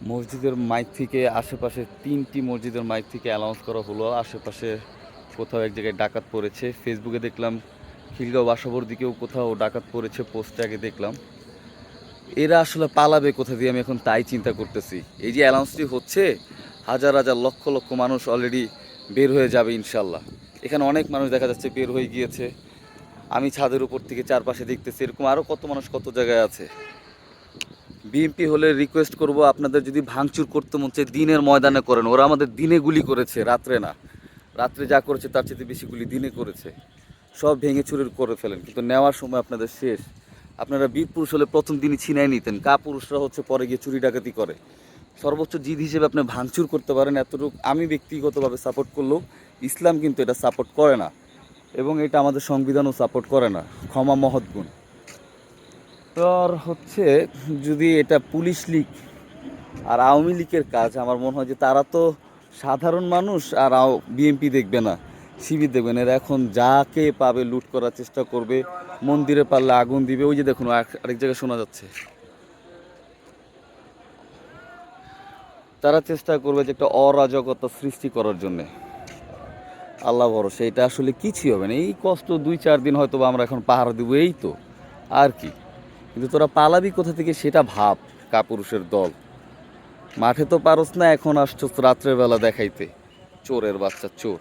মসজিদের মাইক থেকে আশেপাশে 3টি মসজিদের মাইক থেকে অ্যানাউন্স করা হলো আশেপাশে কোথাও এক জায়গায় ডাকাত পড়েছে। ফেসবুকে দেখলাম খিলগাঁও বাসাবোর দিকেও কোথাও ডাকাত পড়েছে, পোস্টে আগে দেখলাম। এরা আসলে পালাবে কোথা দিয়ে আমি এখন তাই চিন্তা করতেছি। এই যে অ্যানাউন্সটি হচ্ছে, হাজার হাজার লক্ষ লক্ষ মানুষ অলরেডি বের হয়ে যাবে ইনশাল্লাহ। এখানে অনেক মানুষ দেখা যাচ্ছে বের হয়ে গিয়েছে। আমি ছাদের উপর থেকে চারপাশে দেখতেছি, এরকম আরও কত মানুষ কত জায়গায় আছে। বিএনপি হলে রিকোয়েস্ট করব, আপনাদের যদি ভাঙচুর করতে মন চায় দিনের ময়দানে করেন। ওরা আমাদের দিনে গুলি করেছে, রাত্রে না। রাত্রে যা করেছে তার চেয়ে বেশি গুলি দিনে করেছে। সব ভেঙে চুরে করে ফেলেন, কিন্তু নেওয়ার সময় আপনাদের শেষ। আপনারা বীর পুরুষ হলে প্রথম দিনই ছিনাই নিতেন। পুরুষরা হচ্ছে পরে গিয়ে চুরি ডাকাতি করে। সর্বোচ্চ জিদ হিসেবে আপনি ভাঙচুর করতে পারেন, এতটুকু আমি ব্যক্তিগতভাবে সাপোর্ট করলেও ইসলাম কিন্তু এটা সাপোর্ট করে না, এবং এটা আমাদের সংবিধানও সাপোর্ট করে না। ক্ষমা মহৎ গুণ। আর হচ্ছে, যদি এটা পুলিশ লীগ আর আওয়ামী লীগের কাজ, আমার মনে হয় যে তারা তো সাধারণ মানুষ, আর বিএনপি দেখবে না, শিবির দেখবে না। এরা এখন যাকে পাবে লুট করার চেষ্টা করবে, মন্দিরে পারলে আগুন দিবে। ওই যে দেখুন আরেক জায়গায় শোনা যাচ্ছে, তারা চেষ্টা করবে যে একটা অরাজকতা সৃষ্টি করার জন্যে। আল্লাহ ভরসা, এটা আসলে কিছুই হবে না। এই কষ্ট 2-4 দিন হয়তো বা আমরা এখন পাহারা দেবো, এই তো আর কি। কিন্তু তোরা পালাবি কোথা থেকে সেটা ভাব। কাপুরুষের দল, মাঠে তো পারস না, এখন আসছো রাত্রের বেলা দেখাইতে। চোরের বাচ্চা চোর।